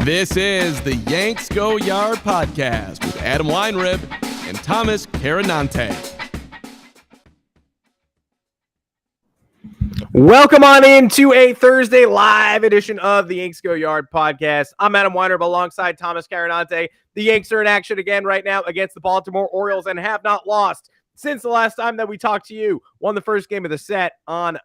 This is the Yanks Go Yard podcast with Adam Weinrib and Thomas Carinante. Welcome on into a Thursday live edition of the Yanks Go Yard podcast. I'm Adam Weinrib alongside Thomas Carinante. The Yanks are in action again right now against the Baltimore Orioles and have not lost since the last time that we talked to you. Won the first game of the set on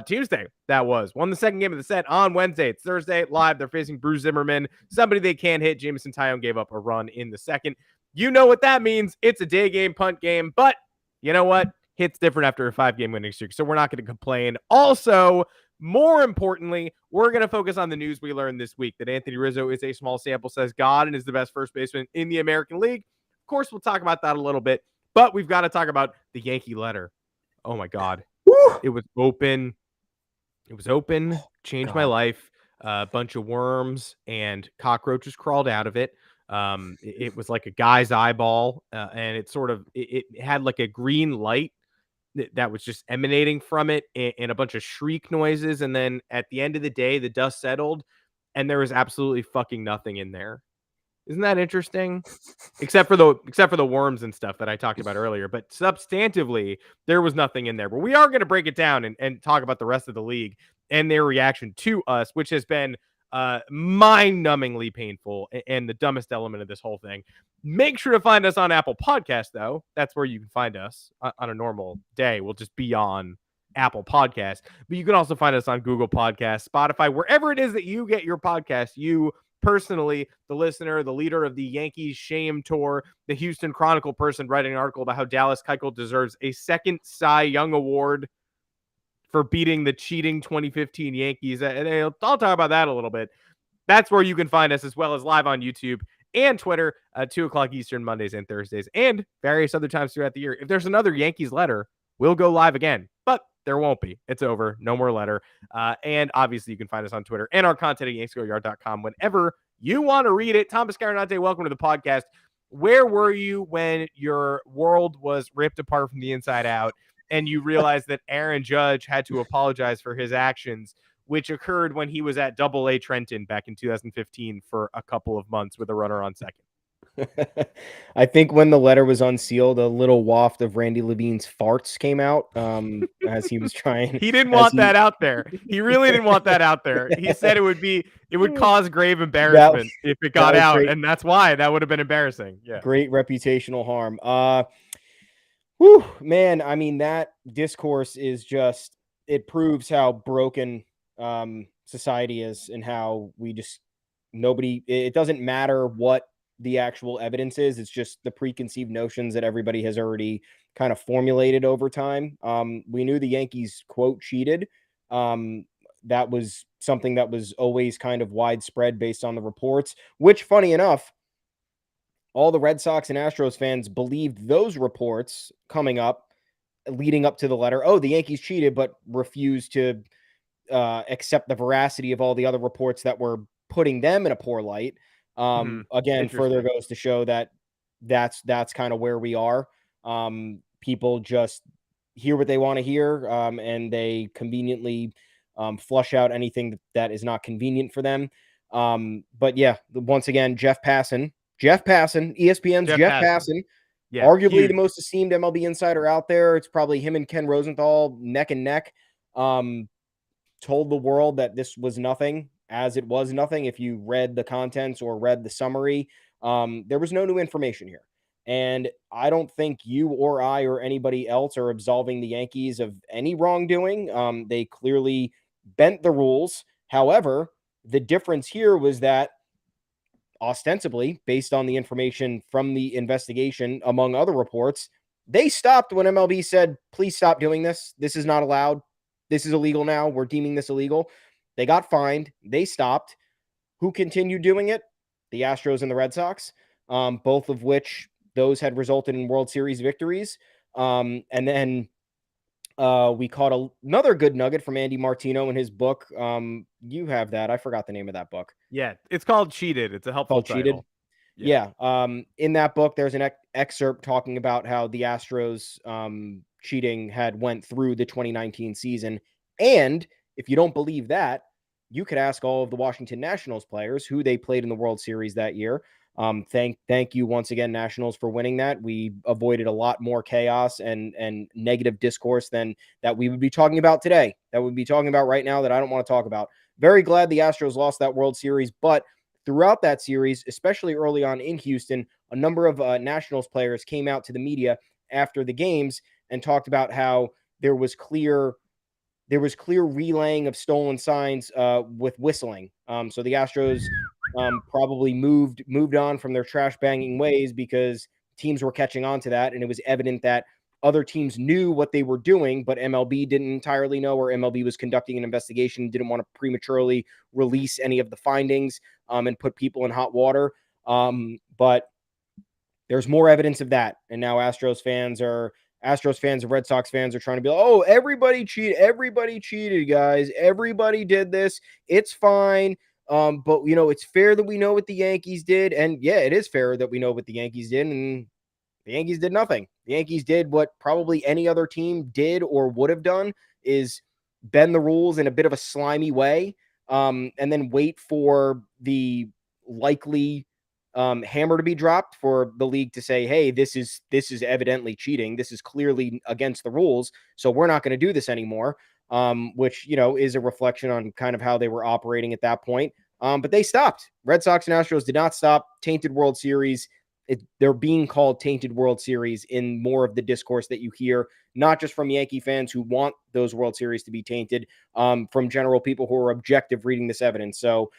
Tuesday. Won the second game of the set on Wednesday. It's Thursday live. They're facing Bruce Zimmerman, somebody they can't hit. Jameson Taillon gave up a run in the second. You know what that means. It's a day game, punt game, but you know what? Hits different after a 5-game winning streak, so we're not going to complain. Also, more importantly, we're going to focus on the news we learned this week that Anthony Rizzo is a small sample size god and is the best first baseman in the American League. Of course, we'll talk about that a little bit, but we've got to talk about the Yankee letter. Oh my God. It was open. Changed my life. A bunch of worms and cockroaches crawled out of it. It was like a guy's eyeball, and it had like a green light that was just emanating from it, and a bunch of shriek noises. And then at the end of the day, the dust settled, and there was absolutely fucking nothing in there. Isn't that interesting? Except for the worms and stuff that I talked about earlier. But substantively, there was nothing in there. But we are going to break it down and talk about the rest of the league and their reaction to us, which has been mind-numbingly painful and the dumbest element of this whole thing. Make sure to find us on Apple Podcasts, though. That's where you can find us on a normal day. We'll just be on Apple Podcasts. But you can also find us on Google Podcasts, Spotify, wherever it is that you get your podcasts. You personally, the listener, the leader of the Yankees shame tour, the Houston Chronicle person writing an article about how Dallas Keuchel deserves a second Cy Young Award for beating the cheating 2015 Yankees. And I'll talk about that a little bit. That's where you can find us, as well as live on YouTube and Twitter at 2 o'clock Eastern, Mondays and Thursdays, and various other times throughout the year. If there's another Yankees letter, we'll go live again. But there won't be. It's over. No more letter. And obviously, you can find us on Twitter and our content at yanksgoyard.com whenever you want to read it. Thomas Carinante, welcome to the podcast. Where were you when your world was ripped apart from the inside out and you realized that Aaron Judge had to apologize for his actions, which occurred when he was at Double-A Trenton back in 2015 for a couple of months with a runner on second? I think when the letter was unsealed, a little waft of Randy Levine's farts came out as he was trying. He didn't want that out there. He really didn't want that out there. He said it would cause grave embarrassment if it got out, great. And that's why that would have been embarrassing. Yeah, great reputational harm. Man, I mean, that discourse is just, it proves how broken society is and how it doesn't matter what the actual evidence is. It's just the preconceived notions that everybody has already kind of formulated over time. We knew the Yankees, quote, cheated. That was something that was always kind of widespread based on the reports, which, funny enough, all the Red Sox and Astros fans believed those reports leading up to the letter. Oh, the Yankees cheated, but refused to accept the veracity of all the other reports that were putting them in a poor light. Again, further goes to show that that's kind of where we are. People just hear what they want to hear, and they conveniently flush out anything that is not convenient for them. But yeah, once again, Jeff Passan, ESPN's Jeff Passan, arguably the most esteemed MLB insider out there. It's probably him and Ken Rosenthal neck and neck. Told the world that this was nothing, as it was nothing. If you read the contents or read the summary, there was no new information here. And I don't think you or I or anybody else are absolving the Yankees of any wrongdoing. They clearly bent the rules. However, the difference here was that, ostensibly, based on the information from the investigation, among other reports, they stopped when MLB said, please stop doing this. This is not allowed. This is illegal now. We're deeming this illegal. They got fined. They stopped. Who continued doing it? The Astros and the Red Sox, both of which those had resulted in World Series victories. And then we caught another good nugget from Andy Martino in his book. You have that. I forgot the name of that book. Yeah, it's called Cheated. It's a helpful title. Cheated. Yeah. In that book, there's an excerpt talking about how the Astros cheating had went through the 2019 season. And if you don't believe that, you could ask all of the Washington Nationals players who they played in the World Series that year. Thank you once again, Nationals, for winning that. We avoided a lot more chaos and negative discourse than that we would be talking about today, that we'd be talking about right now that I don't want to talk about. Very glad the Astros lost that World Series, but throughout that series, especially early on in Houston, a number of Nationals players came out to the media after the games and talked about how there was clear relaying of stolen signs with whistling. So the Astros probably moved on from their trash banging ways because teams were catching on to that, and it was evident that other teams knew what they were doing, but MLB didn't entirely know, or MLB was conducting an investigation, didn't want to prematurely release any of the findings and put people in hot water. But there's more evidence of that, and now Astros fans and Red Sox fans are trying to be like, oh, everybody cheated, guys. Everybody did this. It's fine. But it's fair that we know what the Yankees did. And yeah, it is fair that we know what the Yankees did. And the Yankees did nothing. The Yankees did what probably any other team did or would have done, is bend the rules in a bit of a slimy way, and then wait for the likely hammer to be dropped for the league to say, hey, this is evidently cheating. This is clearly against the rules. So we're not going to do this anymore. Which, is a reflection on kind of how they were operating at that point. But they stopped. Red Sox and Astros did not stop. Tainted World Series. They're being called tainted World Series in more of the discourse that you hear, not just from Yankee fans who want those World Series to be tainted, from general people who are objective reading this evidence. So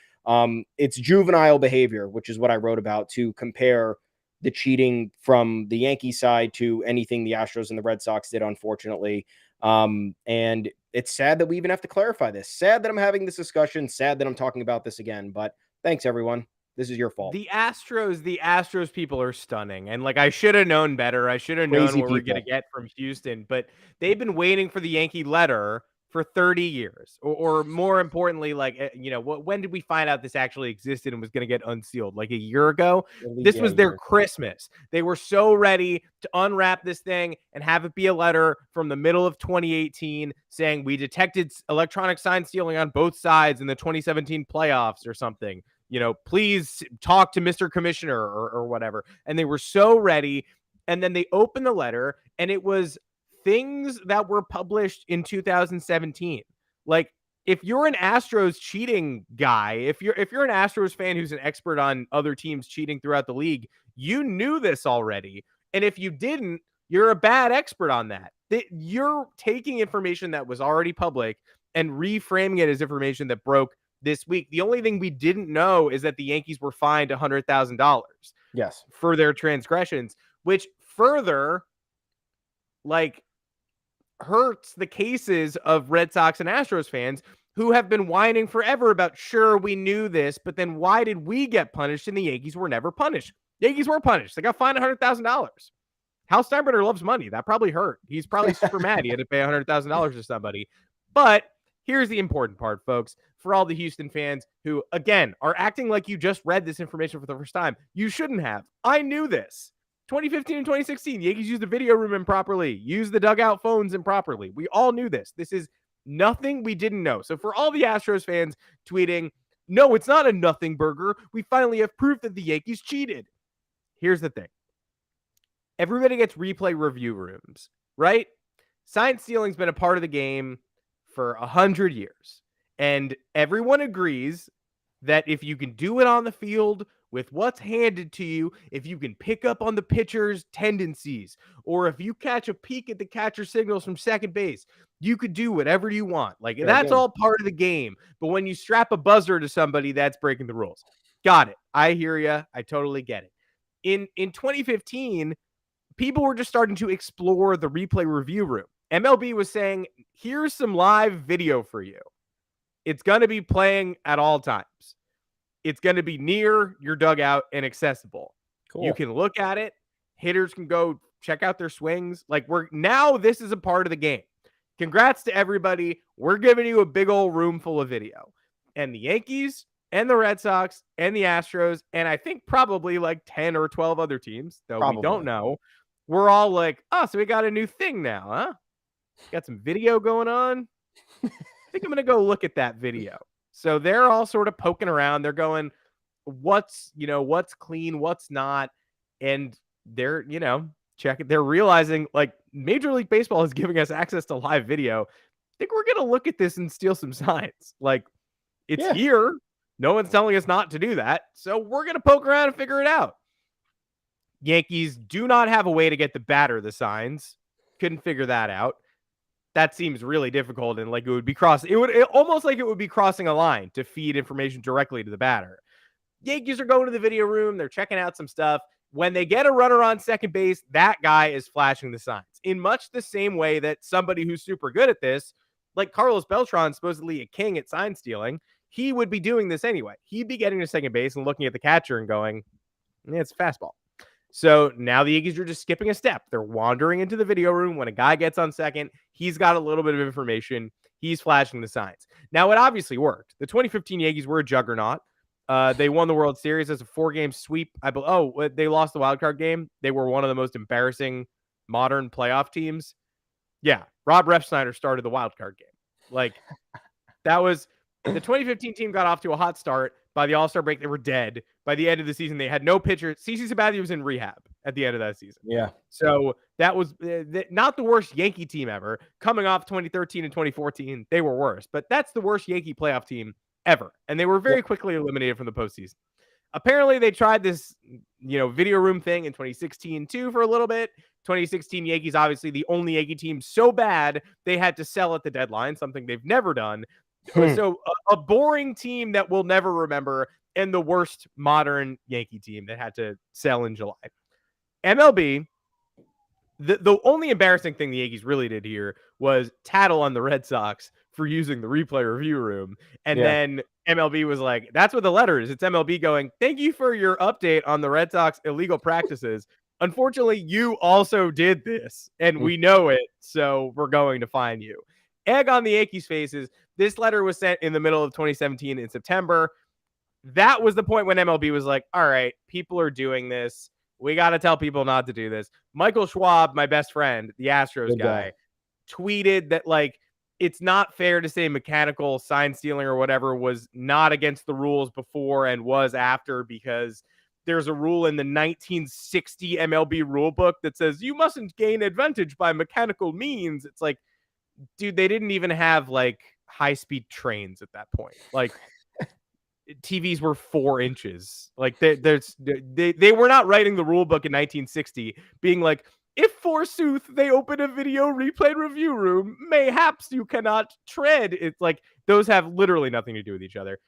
it's juvenile behavior, which is what I wrote about, to compare the cheating from the Yankee side to anything the Astros and the Red Sox did, unfortunately. And it's sad that we even have to clarify this. Sad that I'm having this discussion. Sad that I'm talking about this again. But thanks, everyone. This is your fault. The Astros people are stunning. And I should have known better. I should have known what we're going to get from Houston. But they've been waiting for the Yankee letter for 30 years, or more importantly, when did we find out this actually existed and was going to get unsealed? Like a year ago? This was their Christmas. They were so ready to unwrap this thing and have it be a letter from the middle of 2018 saying we detected electronic sign stealing on both sides in the 2017 playoffs or something. Please talk to Mr. Commissioner or whatever. And they were so ready. And then they opened the letter, and it was things that were published in 2017. Like, if you're an Astros cheating guy, if you're an Astros fan who's an expert on other teams cheating throughout the league, you knew this already. And if you didn't, you're a bad expert on that. You're taking information that was already public and reframing it as information that broke this week. The only thing we didn't know is that the Yankees were fined $100,000 yes, for their transgressions, which further hurts the cases of Red Sox and Astros fans who have been whining forever about, sure, we knew this, but then why did we get punished and the Yankees were never punished? The Yankees were punished. They got fined $100,000. Hal Steinbrenner loves money. That probably hurt. He's probably super mad he had to pay $100,000 to somebody. But here's the important part, folks. For all the Houston fans who, again, are acting like you just read this information for the first time, you shouldn't have. I knew this. 2015 and 2016, Yankees used the video room improperly, used the dugout phones improperly. We all knew this. This is nothing we didn't know. So for all the Astros fans tweeting, no, it's not a nothing burger, we finally have proof that the Yankees cheated. Here's the thing. Everybody gets replay review rooms, right? Sign stealing's been a part of the game for 100 years. And everyone agrees that if you can do it on the field with what's handed to you, if you can pick up on the pitcher's tendencies, or if you catch a peek at the catcher signals from second base, you could do whatever you want. That's all part of the game. But when you strap a buzzer to somebody, that's breaking the rules. Got it. I hear you. I totally get it. In 2015, people were just starting to explore the replay review room. MLB was saying, here's some live video for you. It's going to be playing at all times. It's going to be near your dugout and accessible. Cool. You can look at it. Hitters can go check out their swings. Now this is a part of the game. Congrats to everybody. We're giving you a big old room full of video. And the Yankees and the Red Sox and the Astros, and I think probably 10 or 12 other teams, though we don't know, we're all like, oh, so we got a new thing now, huh? Got some video going on? I think I'm going to go look at that video. So they're all sort of poking around. They're going, what's clean, what's not. And they're, checking. They're realizing like Major League Baseball is giving us access to live video. I think we're going to look at this and steal some signs. Like, it's here. No one's telling us not to do that. So we're going to poke around and figure it out. Yankees do not have a way to get the batter the signs. Couldn't figure that out. That seems really difficult, and like it would almost like it would be crossing a line to feed information directly to the batter. Yankees are going to the video room. They're checking out some stuff. When they get a runner on second base, that guy is flashing the signs in much the same way that somebody who's super good at this, like Carlos Beltran, supposedly a king at sign stealing, he would be doing this anyway. He'd be getting to second base and looking at the catcher and going, it's a fastball. So now the Yankees are just skipping a step. They're wandering into the video room. When a guy gets on second, he's got a little bit of information. He's flashing the signs. Now, it obviously worked. The 2015 Yankees were a juggernaut. They won the World Series as a 4-game sweep. They lost the wild card game. They were one of the most embarrassing modern playoff teams. Yeah, Rob Refsnyder started the wild card game. Like, that was the 2015 team got off to a hot start. By the All-Star break, they were dead. By the end of the season, they had no pitcher. CC Sabathia was in rehab at the end of that season. Yeah. So that was not the worst Yankee team ever. Coming off 2013 and 2014, they were worse. But that's the worst Yankee playoff team ever. And they were very quickly eliminated from the postseason. Apparently, they tried this, video room thing in 2016 too for a little bit. 2016 Yankees, obviously the only Yankee team so bad they had to sell at the deadline, something they've never done. So a boring team that we'll never remember, and the worst modern Yankee team that had to sell in July. MLB, the only embarrassing thing the Yankees really did here was tattle on the Red Sox for using the replay review room. And then MLB was like, that's what the letter is. It's MLB going, thank you for your update on the Red Sox illegal practices. Unfortunately, you also did this, and we know it, so we're going to fine you. Egg on the Yankees' faces. This letter was sent in the middle of 2017 in September. That was the point when MLB was like, all right, people are doing this. We got to tell people not to do this. Michael Schwab, my best friend, the Astros guy, tweeted that, like, it's not fair to say mechanical sign stealing or whatever was not against the rules before and was after, because there's a rule in the 1960 MLB rule book that says you mustn't gain advantage by mechanical means. It's like, dude, they didn't even have like high-speed trains at that point. Like, TVs were 4 inches. Like, they were not writing the rule book in 1960 being like, if forsooth they open a video replay review room, mayhaps you cannot tread. It's like, those have literally nothing to do with each other.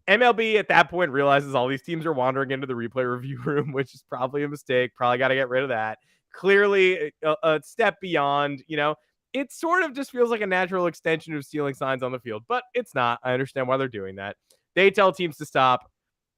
MLB at that point realizes all these teams are wandering into the replay review room, which is probably a mistake. Probably got to get rid of that. Clearly a step beyond, it sort of just feels like a natural extension of stealing signs on the field, but it's not. I understand why they're doing that. They tell teams to stop.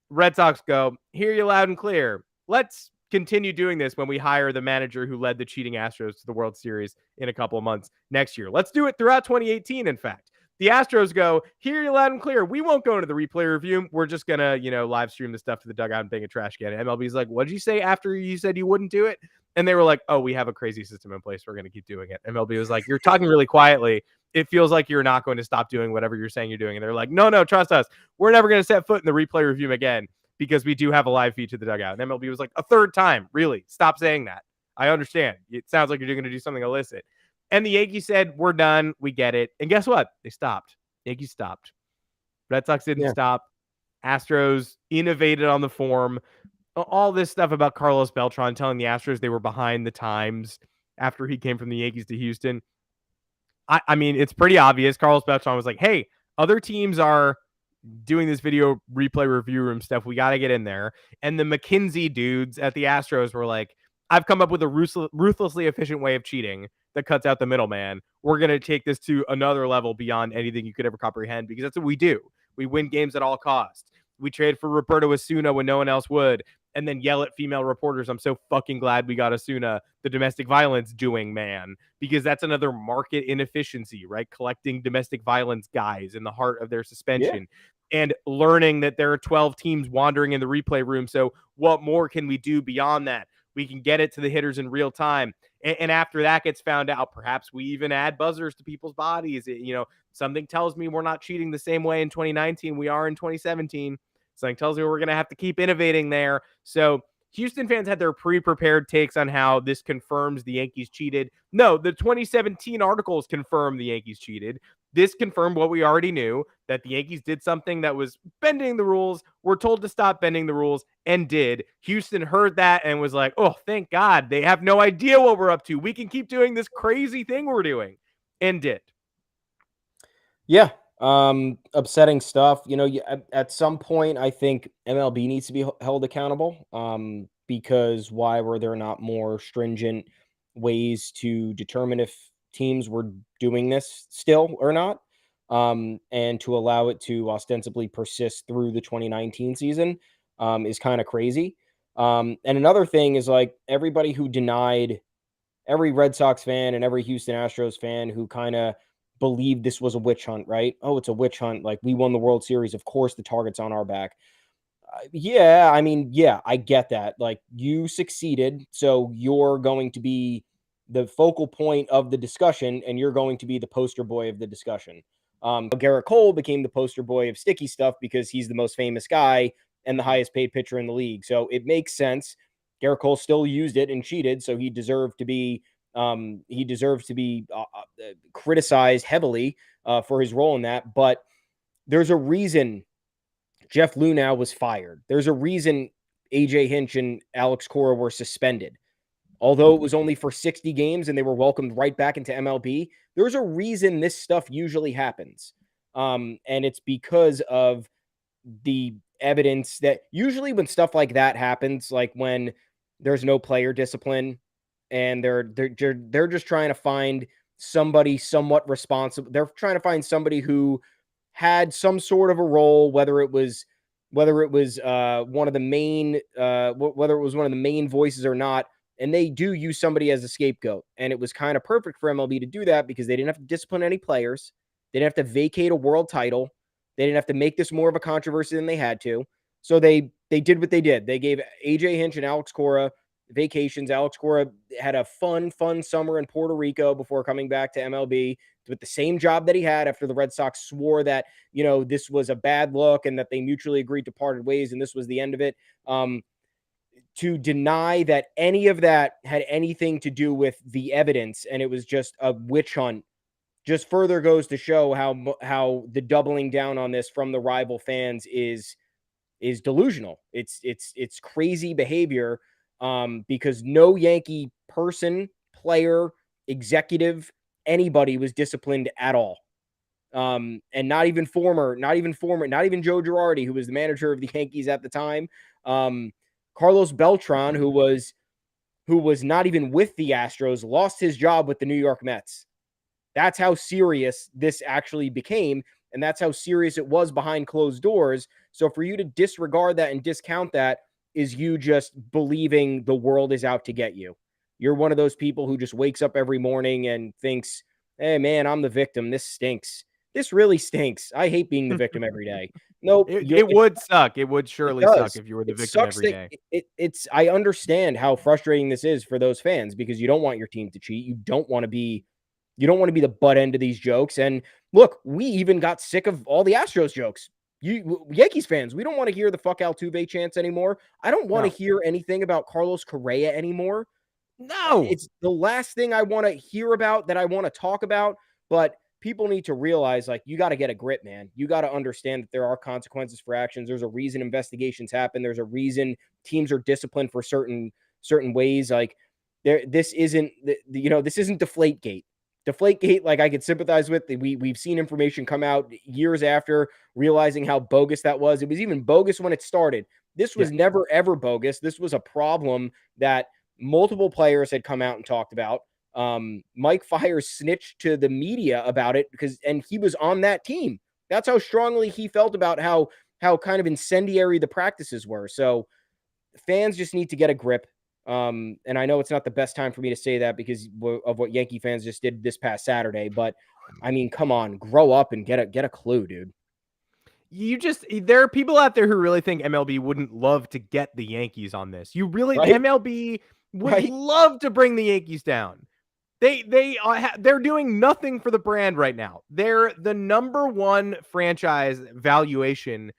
Red Sox go, hear you loud and clear. Let's continue doing this when we hire the manager who led the cheating Astros to the World Series in a couple of months next year. Let's do it throughout 2018, in fact. The Astros go, hear you loud and clear. We won't go into the replay review. We're just going to, live stream the stuff to the dugout and bang a trash can. MLB's like, what'd you say after you said you wouldn't do it? And they were like, oh, we have a crazy system in place. We're going to keep doing it. MLB was like, you're talking really quietly. It feels like you're not going to stop doing whatever you're saying you're doing. And they're like, no, trust us. We're never going to set foot in the replay review again because we do have a live feed to the dugout. And MLB was like, a third time, really? Stop saying that. I understand. It sounds like you're going to do something illicit. And the Yankees said, we're done. We get it. And guess what? They stopped. Yankees stopped. Red Sox didn't stop. Astros innovated on the form. All this stuff about Carlos Beltran telling the Astros they were behind the times after he came from the Yankees to Houston. I mean, it's pretty obvious. Carlos Beltran was like, hey, other teams are doing this video replay review room stuff. We got to get in there. And the McKinsey dudes at the Astros were like, I've come up with a ruthlessly efficient way of cheating that cuts out the middleman. We're going to take this to another level beyond anything you could ever comprehend, because that's what we do. We win games at all costs. We trade for Roberto Osuna when no one else would, and then yell at female reporters, I'm so fucking glad we got Osuna, the domestic violence doing man, because that's another market inefficiency, right? Collecting domestic violence guys in the heart of their suspension and learning that there are 12 teams wandering in the replay room. So what more can we do beyond that? We can get it to the hitters in real time. And after that gets found out, perhaps we even add buzzers to people's bodies. Something tells me we're not cheating the same way in 2019 we are in 2017. Something tells me we're going to have to keep innovating there. So Houston fans had their pre-prepared takes on how this confirms the Yankees cheated. No, the 2017 articles confirm the Yankees cheated. This confirmed what we already knew, that the Yankees did something that was bending the rules. We're told to stop bending the rules and did. Houston heard that and was like, oh, thank God. They have no idea what we're up to. We can keep doing this crazy thing we're doing, and did. Yeah. Upsetting stuff. At some point, I think MLB needs to be held accountable. Because why were there not more stringent ways to determine if teams were doing this still or not? And to allow it to ostensibly persist through the 2019 season is kind of crazy. And another thing is, like, everybody who denied, every Red Sox fan and every Houston Astros fan who kind of believed this was a witch hunt, right? Oh, it's a witch hunt. Like, we won the World Series. Of course, the target's on our back. Yeah, I mean, yeah, I get that. Like, you succeeded, so you're going to be the focal point of the discussion, and you're going to be the poster boy of the discussion. Garrett Cole became the poster boy of sticky stuff because he's the most famous guy and the highest paid pitcher in the league. So it makes sense. Garrett Cole still used it and cheated, so he deserved to be criticized heavily for his role in that. But there's a reason Jeff Luhnow was fired. There's a reason AJ Hinch and Alex Cora were suspended. Although it was only for 60 games and they were welcomed right back into MLB, there's a reason this stuff usually happens. And it's because of the evidence that usually when stuff like that happens, like when there's no player discipline and they're just trying to find somebody somewhat responsible. They're trying to find somebody who had some sort of a role, whether it was one of the main voices or not. And they do use somebody as a scapegoat. And it was kind of perfect for MLB to do that because they didn't have to discipline any players. They didn't have to vacate a world title. They didn't have to make this more of a controversy than they had to. So they did what they did. They gave AJ Hinch and Alex Cora vacations. Alex Cora had a fun summer in Puerto Rico before coming back to MLB with the same job that he had after the Red Sox swore that, this was a bad look and that they mutually agreed to parted ways and this was the end of it. To deny that any of that had anything to do with the evidence and it was just a witch hunt just further goes to show how the doubling down on this from the rival fans is delusional. It's crazy behavior because no Yankee person, player, executive, anybody was disciplined at all. And not even Joe Girardi, who was the manager of the Yankees at the time. Carlos Beltran, who was not even with the Astros, lost his job with the New York Mets. That's how serious this actually became, and that's how serious it was behind closed doors. So for you to disregard that and discount that is you just believing the world is out to get you. You're one of those people who just wakes up every morning and thinks, hey, man, I'm the victim. This stinks. This really stinks. I hate being the victim every day. Nope. It would suck. It would surely suck if you were the victim every day. I understand how frustrating this is for those fans because you don't want your team to cheat. You don't want to be the butt end of these jokes. And look, we even got sick of all the Astros jokes. You Yankees fans, we don't want to hear the fuck Altuve chants anymore. I don't want to hear anything about Carlos Correa anymore. No. It's the last thing I want to hear about, that I want to talk about. But people need to realize, like, you got to get a grip, man. You got to understand that there are consequences for actions. There's a reason investigations happen. There's a reason teams are disciplined for certain ways. Like, this isn't Deflategate. Deflategate, like, I could sympathize with. We've seen information come out years after realizing how bogus that was. It was even bogus when it started. This was never, ever bogus. This was a problem that multiple players had come out and talked about. Mike Fiers snitched to the media about it and he was on that team. That's how strongly he felt about how kind of incendiary the practices were. So fans just need to get a grip. And I know it's not the best time for me to say that because of what Yankee fans just did this past Saturday, but I mean, come on, grow up and get a clue, dude. There are people out there who really think MLB wouldn't love to get the Yankees on this. Right? MLB, would love to bring the Yankees down. They're doing nothing for the brand right now. They're the number one franchise valuation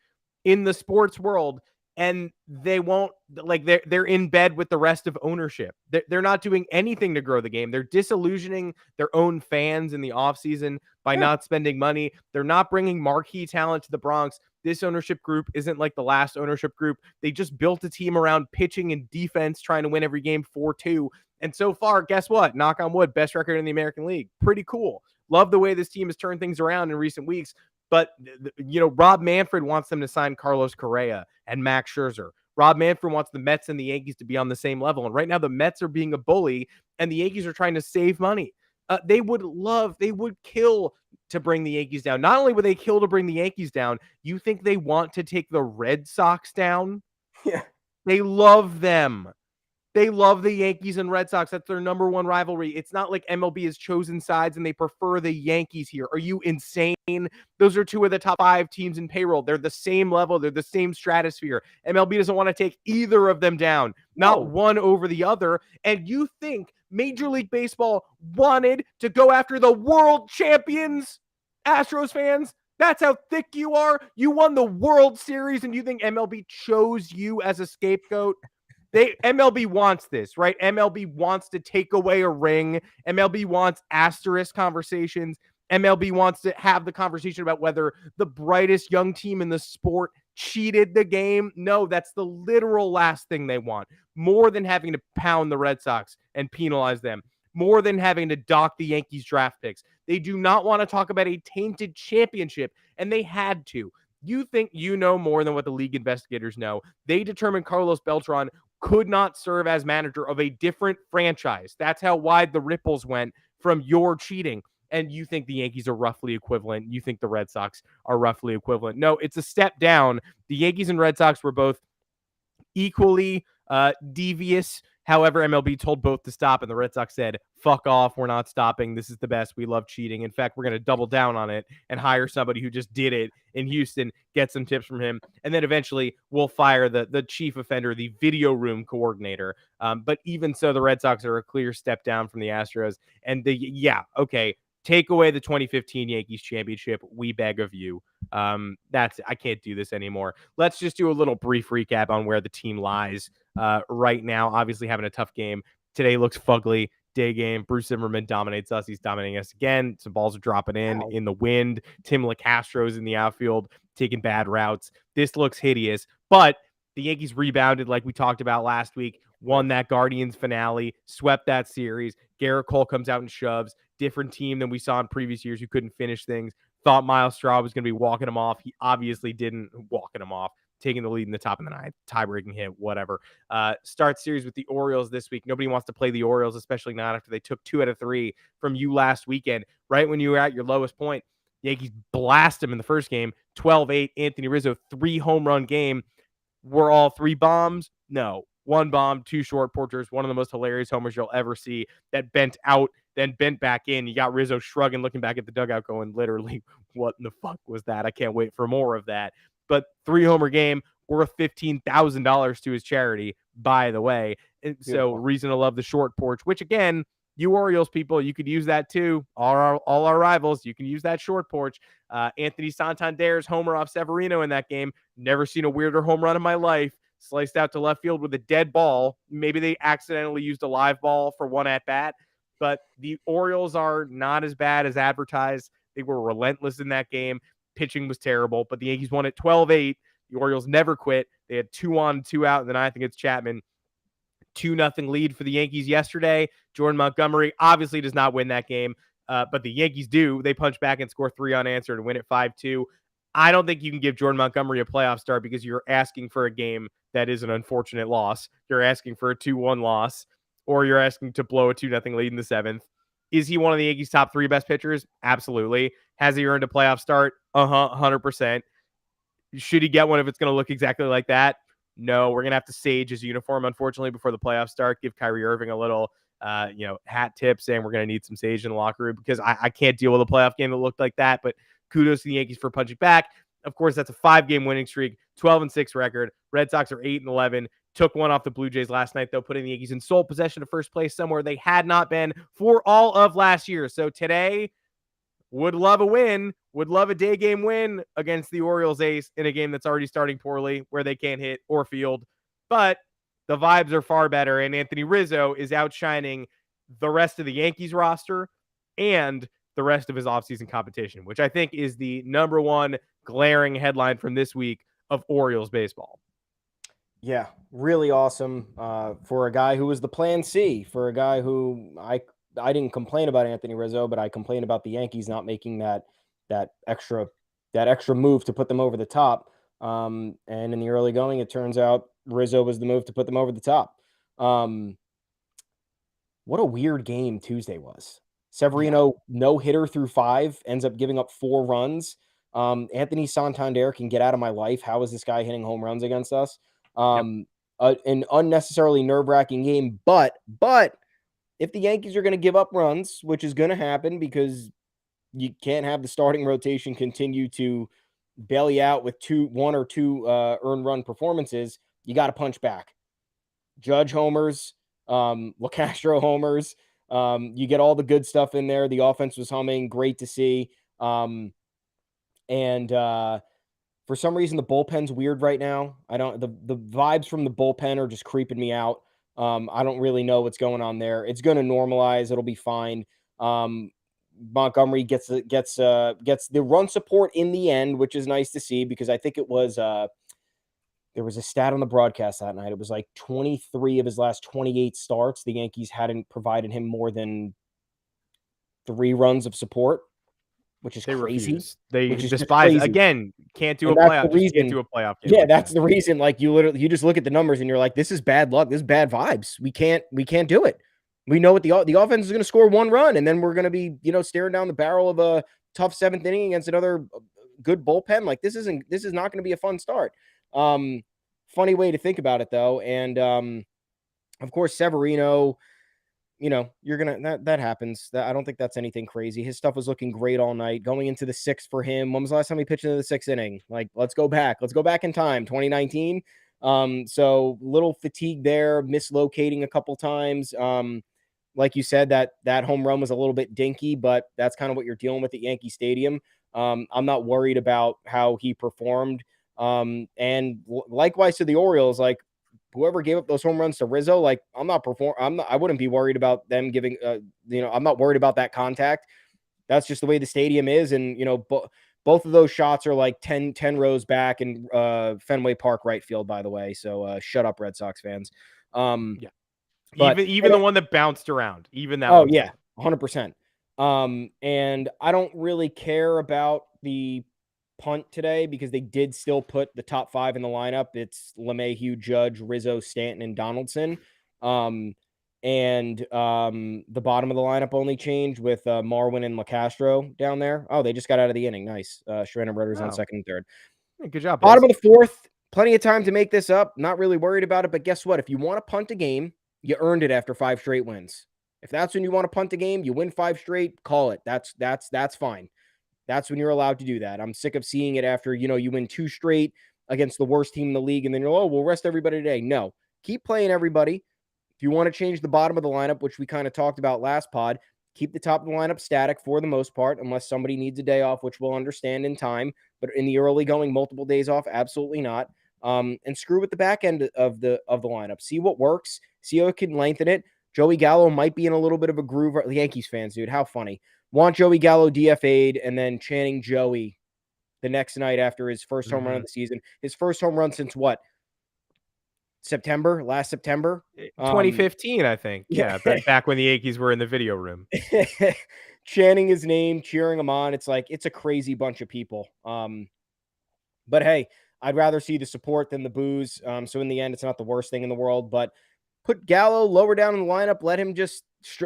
in the sports world, and they won't, like, they're in bed with the rest of ownership. They're not doing anything to grow the game. They're disillusioning their own fans in the offseason by not spending money. They're not bringing marquee talent to the Bronx. This ownership group isn't like the last ownership group. They just built a team around pitching and defense, trying to win every game 4-2. And so far, guess what? Knock on wood, best record in the American League. Pretty cool. Love the way this team has turned things around in recent weeks. But, Rob Manfred wants them to sign Carlos Correa and Max Scherzer. Rob Manfred wants the Mets and the Yankees to be on the same level. And right now, the Mets are being a bully, and the Yankees are trying to save money. They would kill to bring the Yankees down. Not only would they kill to bring the Yankees down, you think they want to take the Red Sox down? Yeah. They love them. They love the Yankees and Red Sox. That's their number one rivalry. It's not like MLB has chosen sides and they prefer the Yankees here. Are you insane? Those are two of the top 5 teams in payroll. They're the same level. They're the same stratosphere. MLB doesn't want to take either of them down, not one over the other. And you think Major League Baseball wanted to go after the world champions, Astros fans? That's how thick you are. You won the World Series and you think MLB chose you as a scapegoat? MLB wants this, right? MLB wants to take away a ring. MLB wants asterisk conversations. MLB wants to have the conversation about whether the brightest young team in the sport cheated the game. No, that's the literal last thing they want. More than having to pound the Red Sox and penalize them. More than having to dock the Yankees draft picks. They do not want to talk about a tainted championship, and they had to. You think you know more than what the league investigators know. They determined Carlos Beltran could not serve as manager of a different franchise. That's how wide the ripples went from your cheating. And you think the Yankees are roughly equivalent. You think the Red Sox are roughly equivalent. No, it's a step down. The Yankees and Red Sox were both equally devious. However, MLB told both to stop, and the Red Sox said, fuck off, we're not stopping. This is the best. We love cheating. In fact, we're going to double down on it and hire somebody who just did it in Houston, get some tips from him, and then eventually we'll fire the chief offender, the video room coordinator. But even so, the Red Sox are a clear step down from the Astros. And take away the 2015 Yankees championship. We beg of you. I can't do this anymore. Let's just do a little brief recap on where the team lies right now. Obviously having a tough game. Today looks fugly. Day game. Bruce Zimmerman dominates us. He's dominating us again. Some balls are dropping in the wind. Tim LeCastro's in the outfield taking bad routes. This looks hideous, but the Yankees rebounded like we talked about last week, won that Guardians finale, swept that series. Garrett Cole comes out and shoves. Different team than we saw in previous years who couldn't finish things. Thought Myles Straw was going to be walking him off. He obviously didn't. Walking him off. Taking the lead in the top of the ninth, tie-breaking hit, whatever. Start series with the Orioles this week. Nobody wants to play the Orioles, especially not after they took 2 out of 3 from you last weekend. Right when you were at your lowest point, Yankees blast them in the first game, 12-8. Anthony Rizzo, 3 home run game. Were all 3 bombs? No. 1 bomb, 2 short porters. One of the most hilarious homers you'll ever see that bent out, then bent back in. You got Rizzo shrugging, looking back at the dugout going, literally, what in the fuck was that? I can't wait for more of that. But 3-homer game worth $15,000 to his charity, by the way. And so reason to love the short porch, which again, you Orioles people, you could use that too. All our rivals, you can use that short porch. Anthony Santander's homer off Severino in that game. Never seen a weirder home run in my life. Sliced out to left field with a dead ball. Maybe they accidentally used a live ball for one at bat. But the Orioles are not as bad as advertised. They were relentless in that game. Pitching was terrible, but the Yankees won it 12-8. The Orioles never quit. They had 2 on, 2 out in the ninth against Chapman. 2-0 lead for the Yankees yesterday. Jordan Montgomery obviously does not win that game, but the Yankees do. They punch back and score 3 unanswered and win it 5-2. I don't think you can give Jordan Montgomery a playoff start because you're asking for a game that is an unfortunate loss. You're asking for a 2-1 loss, or you're asking to blow a 2-0 lead in the 7th. Is he one of the Yankees' top 3 best pitchers? Absolutely. Has he earned a playoff start? 100%. Should he get one if it's going to look exactly like that? No, we're going to have to sage his uniform, unfortunately, before the playoffs start. Give Kyrie Irving a little, hat tip saying we're going to need some sage in the locker room because I can't deal with a playoff game that looked like that. But kudos to the Yankees for punching back. Of course, that's a 5-game winning streak, 12-6 record. Red Sox are 8-11, Took one off the Blue Jays last night, though, putting the Yankees in sole possession of first place somewhere they had not been for all of last year. So today, would love a win, would love a day game win against the Orioles ace in a game that's already starting poorly where they can't hit or field. But the vibes are far better, and Anthony Rizzo is outshining the rest of the Yankees roster and the rest of his offseason competition, which I think is the number one glaring headline from this week of Orioles baseball. Yeah, really awesome for a guy who was the plan C, for a guy who I didn't complain about Anthony Rizzo, but I complained about the Yankees not making that extra move to put them over the top. And in the early going, it turns out Rizzo was the move to put them over the top. What a weird game Tuesday was. Severino, no hitter through 5, ends up giving up 4 runs. Anthony Santander can get out of my life. How is this guy hitting home runs against us? An unnecessarily nerve-wracking game, but if the Yankees are going to give up runs, which is going to happen because you can't have the starting rotation continue to belly out with 1 or 2 earned run performances, you got to punch back. Judge homers, LaCastro homers, you get all the good stuff in there. The offense was humming, great to see. For some reason, the bullpen's weird right now. The vibes from the bullpen are just creeping me out. I don't really know what's going on there. It's going to normalize. It'll be fine. Montgomery gets the run support in the end, which is nice to see because I think it was there was a stat on the broadcast that night. It was like 23 of his last 28 starts, the Yankees hadn't provided him more than 3 runs of support, which is crazy. Refuse. They despise again. Can't do a playoff. Just can't do a playoff game. Yeah, that's the reason. Like you just look at the numbers and you're like, this is bad luck. This is bad vibes. We can't do it. We know what the offense is going to score 1 run, and then we're going to be staring down the barrel of a tough 7th inning against another good bullpen. Like this is not going to be a fun start. Funny way to think about it though, and of course Severino. You're gonna that happens. I don't think that's anything crazy. His stuff was looking great all night. Going into the 6th for him. When was the last time he pitched into the 6th inning? Like, let's go back in time. 2019. So little fatigue there, mislocating a couple times. Like you said, that home run was a little bit dinky, but that's kind of what you're dealing with at Yankee Stadium. I'm not worried about how he performed. And likewise to the Orioles, like, whoever gave up those home runs to Rizzo, like I wouldn't be worried about them giving, I'm not worried about that contact. That's just the way the stadium is. And, both of those shots are like 10 rows back in Fenway Park right field, by the way. So shut up, Red Sox fans. But even the one that bounced around, even that. Oh yeah, 100%. And I don't really care about the punt today because they did still put the top 5 in the lineup. It's LeMahieu, Judge, Rizzo, Stanton, and Donaldson. The bottom of the lineup only changed with Marwin and LaCastro down there. Oh, they just got out of the inning. Nice. Sharana Rutter's on 2nd and 3rd. Good job. Bottom of the 4th. Plenty of time to make this up. Not really worried about it. But guess what? If you want to punt a game, you earned it after 5 straight wins. If that's when you want to punt a game, you win 5 straight, call it. That's fine. That's when you're allowed to do that. I'm sick of seeing it after, you win 2 straight against the worst team in the league. And then we'll rest everybody today. No, keep playing everybody. If you want to change the bottom of the lineup, which we kind of talked about last pod, keep the top of the lineup static for the most part, unless somebody needs a day off, which we'll understand in time. But in the early going, multiple days off, absolutely not. And screw with the back end of the lineup. See what works. See how it can lengthen it. Joey Gallo might be in a little bit of a groove. The Yankees fans, dude, how funny. Want Joey Gallo DFA'd and then chanting Joey the next night after his first home run of the season. His first home run since what? Last September? 2015, I think. Yeah, back when the Yankees were in the video room. Chanting his name, cheering him on. It's like, it's a crazy bunch of people. But hey, I'd rather see the support than the boos. So in the end, it's not the worst thing in the world, but put Gallo lower down in the lineup. Let him just,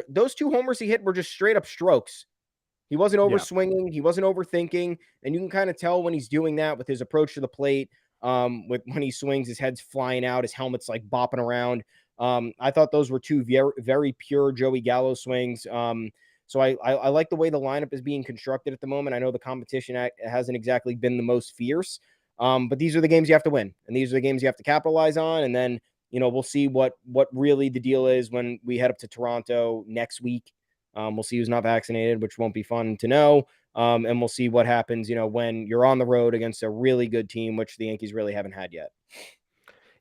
those 2 homers he hit were just straight up strokes. He wasn't over swinging. He wasn't overthinking. And you can kind of tell when he's doing that with his approach to the plate. When he swings, his head's flying out, his helmet's like bopping around. I thought those were 2 very, very pure Joey Gallo swings. So I like the way the lineup is being constructed at the moment. I know the competition hasn't exactly been the most fierce, but these are the games you have to win, and these are the games you have to capitalize on. And then we'll see what really the deal is when we head up to Toronto next week. We'll see who's not vaccinated, which won't be fun to know. And we'll see what happens, when you're on the road against a really good team, which the Yankees really haven't had yet.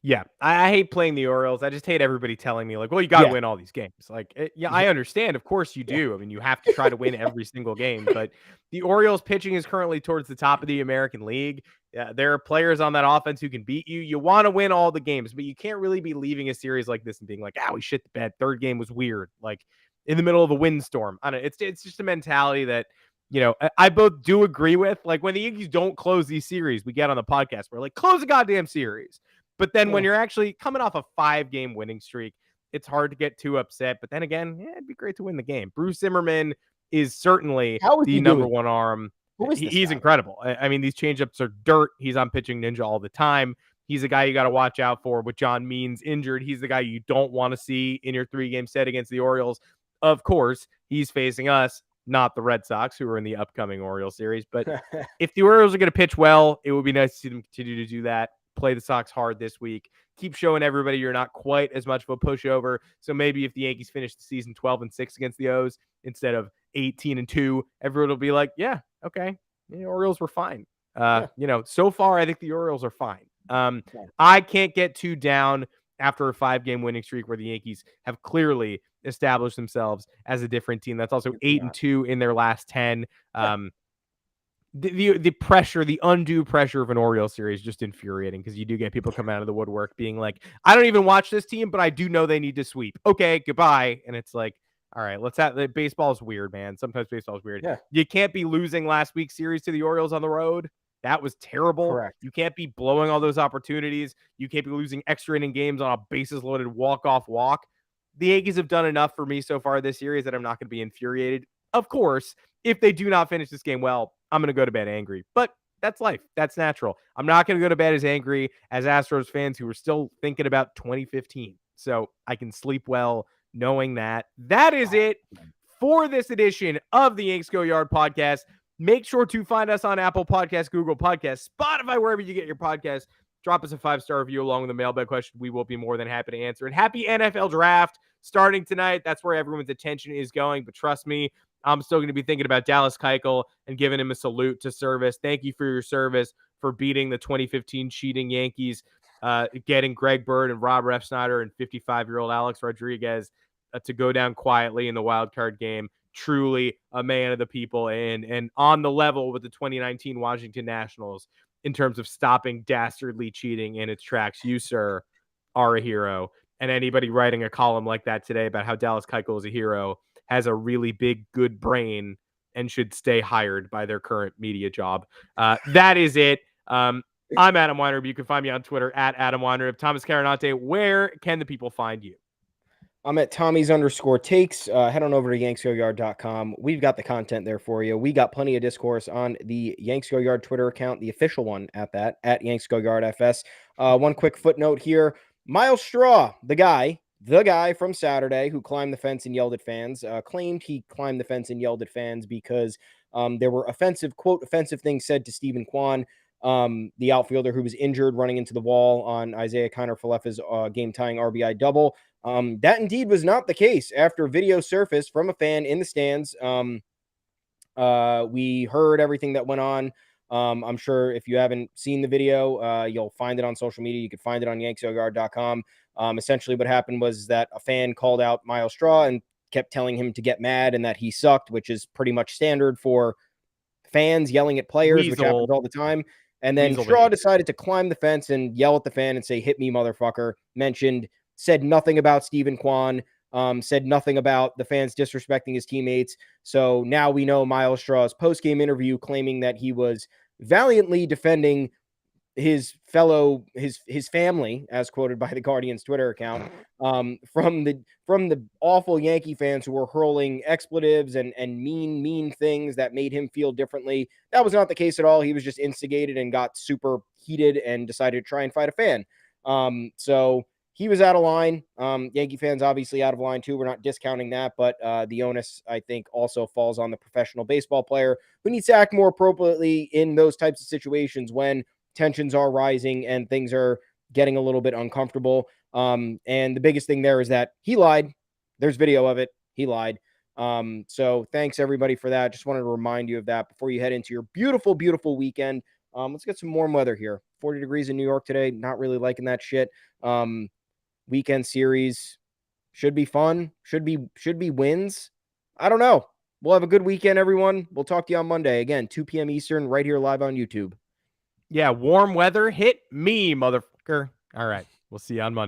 Yeah, I hate playing the Orioles. I just hate everybody telling me like, well, you got to win all these games. Like, I understand. Of course you do. I mean, you have to try to win every single game. But the Orioles pitching is currently towards the top of the American League. There are players on that offense who can beat you. You want to win all the games, but you can't really be leaving a series like this and being like, we shit the bed. Third game was weird. Like in the middle of a windstorm. I don't know. It's just a mentality that, I both do agree with. Like when the Yankees don't close these series, we get on the podcast, we're like, close the goddamn series. But then when you're actually coming off a 5-game winning streak, it's hard to get too upset. But then again, it'd be great to win the game. Bruce Zimmerman is certainly the number one arm. He's incredible. I mean, these changeups are dirt. He's on Pitching Ninja all the time. He's a guy you got to watch out for with John Means injured. He's the guy you don't want to see in your 3-game set against the Orioles. Of course, he's facing us, not the Red Sox, who are in the upcoming Orioles series. But if the Orioles are going to pitch well, it would be nice to see them continue to do that. Play the Sox hard this week. Keep showing everybody you're not quite as much of a pushover. So maybe if the Yankees finish the season 12-6 against the O's instead of 18-2, everyone will be like, yeah, okay, the Orioles were fine. So far I think the Orioles are fine. I can't get too down after a 5-game winning streak where the Yankees have clearly established themselves as a different team. That's also 8-2 in their last 10. The pressure, the undue pressure of an Orioles series is just infuriating because you do get people coming out of the woodwork being like, I don't even watch this team, but I do know they need to sweep. Okay, goodbye. And it's like, all right, baseball is weird, man. Sometimes baseball is weird. Yeah. You can't be losing last week's series to the Orioles on the road. That was terrible. Correct. You can't be blowing all those opportunities. You can't be losing extra inning games on a bases loaded walk-off walk. The Yankees have done enough for me so far this series that I'm not going to be infuriated. Of course, if they do not finish this game well, I'm going to go to bed angry. But that's life. That's natural. I'm not going to go to bed as angry as Astros fans who are still thinking about 2015. So I can sleep well knowing that. That is it for this edition of the Yanks Go Yard podcast. Make sure to find us on Apple Podcasts, Google Podcasts, Spotify, wherever you get your podcasts. Drop us a 5-star review along with a mailbag question. We will be more than happy to answer. And happy NFL draft starting tonight. That's where everyone's attention is going. But trust me, I'm still going to be thinking about Dallas Keuchel and giving him a salute to service. Thank you for your service for beating the 2015 cheating Yankees, getting Greg Bird and Rob Refsnyder and 55-year-old Alex Rodriguez to go down quietly in the wild card game. Truly a man of the people and on the level with the 2019 Washington Nationals in terms of stopping dastardly cheating in its tracks. You, sir, are a hero. And anybody writing a column like that today about how Dallas Keuchel is a hero has a really big, good brain and should stay hired by their current media job. That is it. I'm Adam Weinrib. You can find me on Twitter at Adam Weinrib. Thomas Carinante, where can the people find you? I'm at Tommy's_takes. Head on over to yanksgoyard.com. We've got the content there for you. We got plenty of discourse on the Yanks Go Yard Twitter account, the official one at that, at Yanks Go Yard FS. One quick footnote here. Myles Straw, the guy from Saturday who climbed the fence and yelled at fans, claimed he climbed the fence and yelled at fans because there were offensive things said to Stephen Kwan, the outfielder who was injured running into the wall on Isaiah Kiner-Falefa's game-tying RBI double. That indeed was not the case after video surfaced from a fan in the stands. We heard everything that went on. I'm sure if you haven't seen the video, you'll find it on social media. You can find it on yanksgoyard.com. Essentially what happened was that a fan called out Myles Straw and kept telling him to get mad and that he sucked, which is pretty much standard for fans yelling at players, which happens all the time. And then Straw decided to climb the fence and yell at the fan and say, "Hit me, motherfucker." Said nothing about Stephen Kwan, said nothing about the fans disrespecting his teammates. So now we know Myles Straw's post-game interview claiming that he was valiantly defending his family, as quoted by the Guardian's Twitter account, from the awful Yankee fans who were hurling expletives and mean things that made him feel differently. That was not the case at all. He was just instigated and got super heated and decided to try and fight a fan. So he was out of line. Yankee fans obviously out of line too. We're not discounting that, but the onus, I think, also falls on the professional baseball player who needs to act more appropriately in those types of situations when tensions are rising and things are getting a little bit uncomfortable. And the biggest thing there is that he lied. There's video of it. He lied. So thanks everybody for that. Just wanted to remind you of that before you head into your beautiful, beautiful weekend. Let's get some warm weather here. 40 degrees in New York today. Not really liking that shit. Weekend series should be fun. Should be wins. I don't know. We'll have a good weekend, everyone. We'll talk to you on Monday. Again, 2 p.m. Eastern, right here live on YouTube. Yeah, warm weather hit me, motherfucker. All right. We'll see you on Monday.